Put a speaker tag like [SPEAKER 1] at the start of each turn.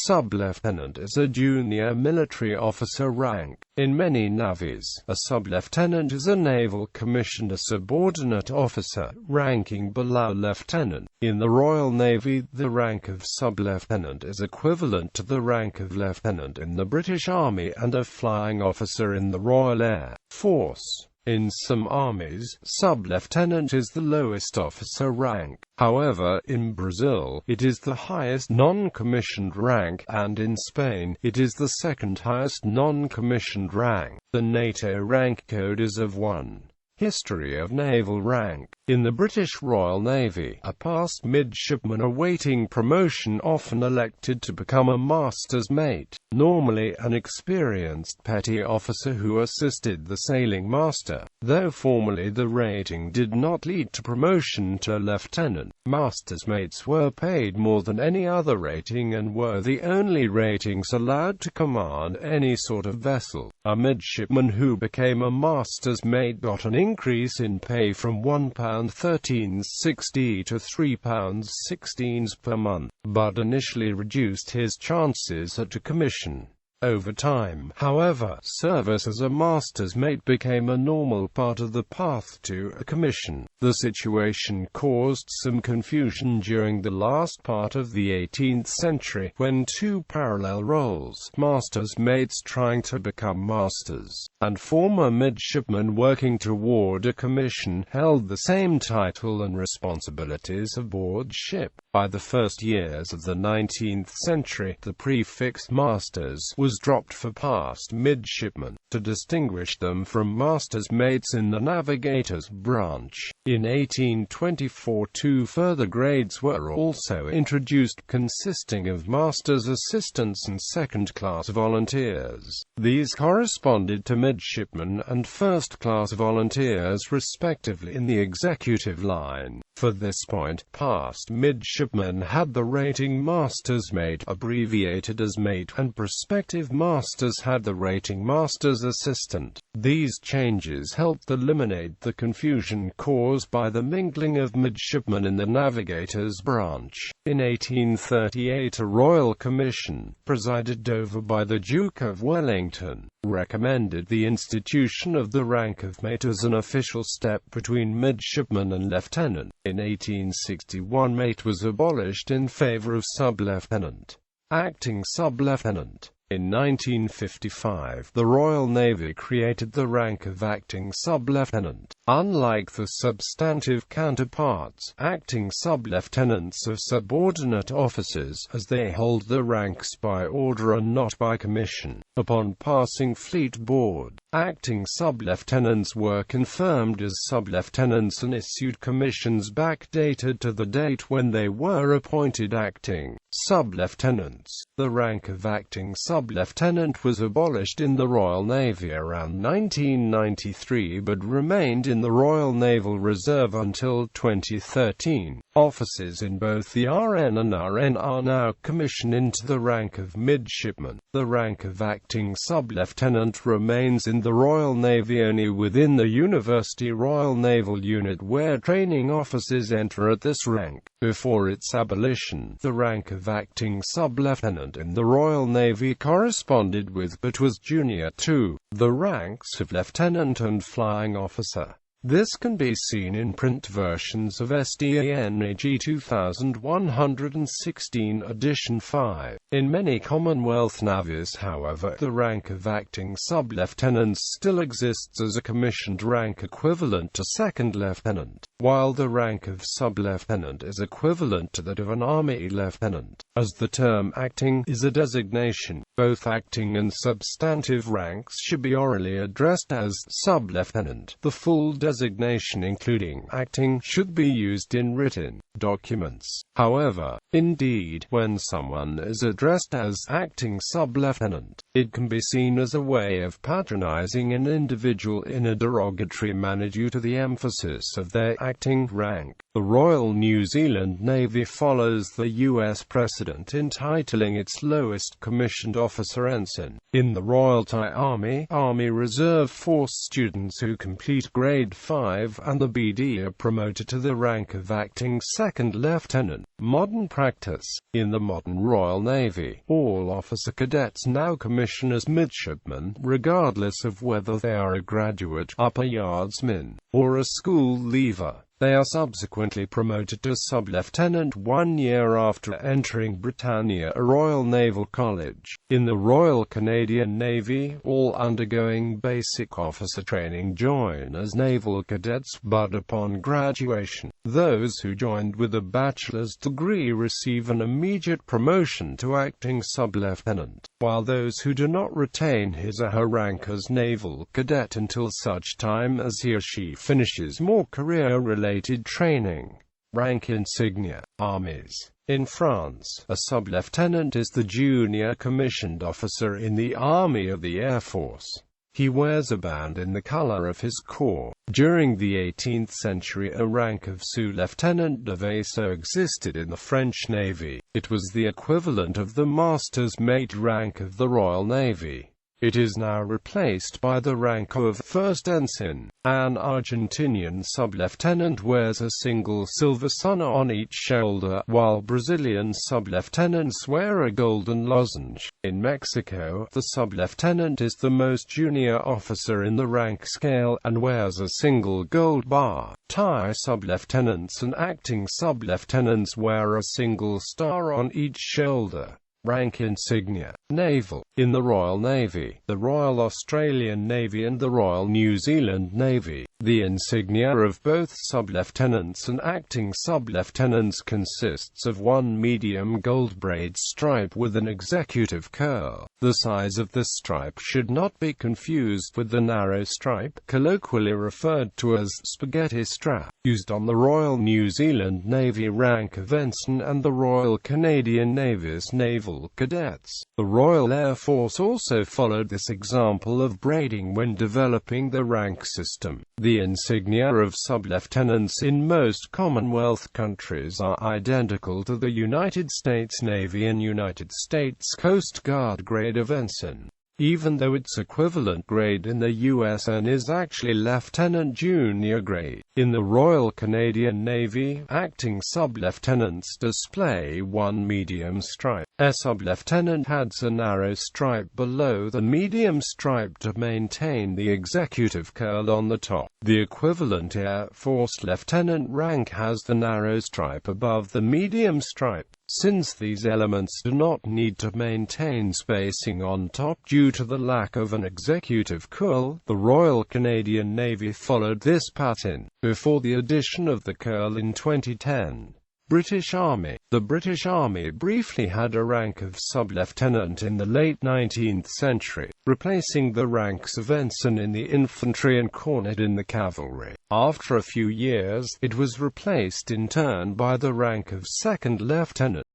[SPEAKER 1] Sub-lieutenant is a junior military officer rank. In many navies, a sub-lieutenant is a naval commissioned, a subordinate officer, ranking below lieutenant. In the Royal Navy, the rank of sub-lieutenant is equivalent to the rank of lieutenant in the British Army and a flying officer in the Royal Air Force. In some armies, sub-lieutenant is the lowest officer rank. However, in Brazil, it is the highest non-commissioned rank, and in Spain, it is the second highest non-commissioned rank. The NATO rank code is of 1. History of naval rank. In the British Royal Navy, a past midshipman awaiting promotion often elected to become a master's mate, normally an experienced petty officer who assisted the sailing master. Though formally the rating did not lead to promotion to lieutenant, master's mates were paid more than any other rating and were the only ratings allowed to command any sort of vessel. A midshipman who became a master's mate got an increase in pay from £1.1360 to £3.16 per month, but initially reduced his chances at a commission. Over time, however, service as a master's mate became a normal part of the path to a commission. The situation caused some confusion during the last part of the 18th century, when two parallel roles, master's mates trying to become masters, and former midshipmen working toward a commission, held the same title and responsibilities aboard ship. By the first years of the 19th century, the prefix masters was dropped for past midshipmen, to distinguish them from master's mates in the navigator's branch. In 1824 two further grades were also introduced, consisting of master's assistants and second-class volunteers. These corresponded to midshipmen and first-class volunteers respectively in the executive line. For this point, past midshipmen had the rating master's mate, abbreviated as mate, and prospective masters had the rating master's assistant. These changes helped eliminate the confusion caused by the mingling of midshipmen in the navigator's branch. In 1838 a royal commission, presided over by the Duke of Wellington, recommended the institution of the rank of mate as an official step between midshipman and lieutenant. In 1861 mate was abolished in favor of sub-lieutenant, acting sub-lieutenant. In 1955, the Royal Navy created the rank of acting sub-lieutenant. Unlike the substantive counterparts, acting sub-lieutenants are subordinate officers, as they hold the ranks by order and not by commission. Upon passing fleet board, acting sub-lieutenants were confirmed as sub-lieutenants and issued commissions backdated to the date when they were appointed acting sub-lieutenants. The rank of acting sub-lieutenant was abolished in the Royal Navy around 1993 but remained in the Royal Naval Reserve until 2013. Officers in both the RN and RN are now commissioned into the rank of midshipman. The rank of acting sub-lieutenant remains in the Royal Navy only within the University Royal Naval Unit, where training officers enter at this rank. Before its abolition, the rank of acting sub-lieutenant in the Royal Navy corresponded with, but was junior to, the ranks of lieutenant and flying officer. This can be seen in print versions of SDANAG 2116 edition 5. In many Commonwealth navies, however, the rank of acting sub-lieutenants still exists as a commissioned rank equivalent to second lieutenant, while the rank of sub-lieutenant is equivalent to that of an army lieutenant. As the term acting is a designation, both acting and substantive ranks should be orally addressed as sub-lieutenant. The full designation including acting should be used in written documents. However, indeed, when someone is addressed as acting sub-lieutenant, it can be seen as a way of patronizing an individual in a derogatory manner due to the emphasis of their acting rank. The Royal New Zealand Navy follows the U.S. precedent in titling its lowest commissioned officer ensign. In the Royal Thai Army, Army Reserve Force students who complete grade
[SPEAKER 2] 5 and the BD are promoted to the rank of acting second lieutenant. Modern practice. In the modern Royal Navy, all officer cadets now commission as midshipmen, regardless of whether they are a graduate, upper yardsman, or a school leaver. They are subsequently promoted to sub-lieutenant 1 year after entering Britannia, a Royal Naval College. In the Royal Canadian Navy, all undergoing basic officer training join as naval cadets, but upon graduation, those who joined with a bachelor's degree receive an immediate promotion to acting sub-lieutenant, while those who do not retain his or her rank as naval cadet until such time as he or she finishes more career-related training. Rank insignia. Armies. In France, a sub-lieutenant is the junior commissioned officer in the Army of the Air Force. He wears a band in the color of his corps. During the 18th century, a rank of sous-lieutenant de vaisseau existed in the French Navy. It was the equivalent of the master's mate rank of the Royal Navy. It is now replaced by the rank of first ensign. An Argentinian sub-lieutenant wears a single silver sun on each shoulder, while Brazilian sub-lieutenants wear a golden lozenge. In Mexico, the sub-lieutenant is the most junior officer in the rank scale, and wears a single gold bar. Thai sub-lieutenants and acting sub-lieutenants wear a single star on each shoulder. Rank insignia. Naval. In the Royal Navy, the Royal Australian Navy and the Royal New Zealand Navy, the insignia of both sub-lieutenants and acting sub-lieutenants consists of one medium gold braid stripe with an executive curl. The size of the stripe should not be confused with the narrow stripe, colloquially referred to as spaghetti strap, used on the Royal New Zealand Navy rank of ensign and the Royal Canadian Navy's naval cadets. The Royal Air Force also followed this example of braiding when developing the rank system. The insignia of sub-lieutenants in most Commonwealth countries are identical to the United States Navy and United States Coast Guard grade of ensign, even though its equivalent grade in the USN is actually lieutenant junior grade. In the Royal Canadian Navy, acting sub-lieutenants display one medium stripe. A sub-lieutenant adds a narrow stripe below the medium stripe to maintain the executive curl on the top. The equivalent Air Force lieutenant rank has the narrow stripe above the medium stripe. Since these elements do not need to maintain spacing on top due to the lack of an executive curl, the Royal Canadian Navy followed this pattern, before the addition of the curl in 2010. British Army. The British Army briefly had a rank of sub-lieutenant in the late 19th century, replacing the ranks of ensign in the infantry and cornet in the cavalry. After a few years, it was replaced in turn by the rank of second lieutenant.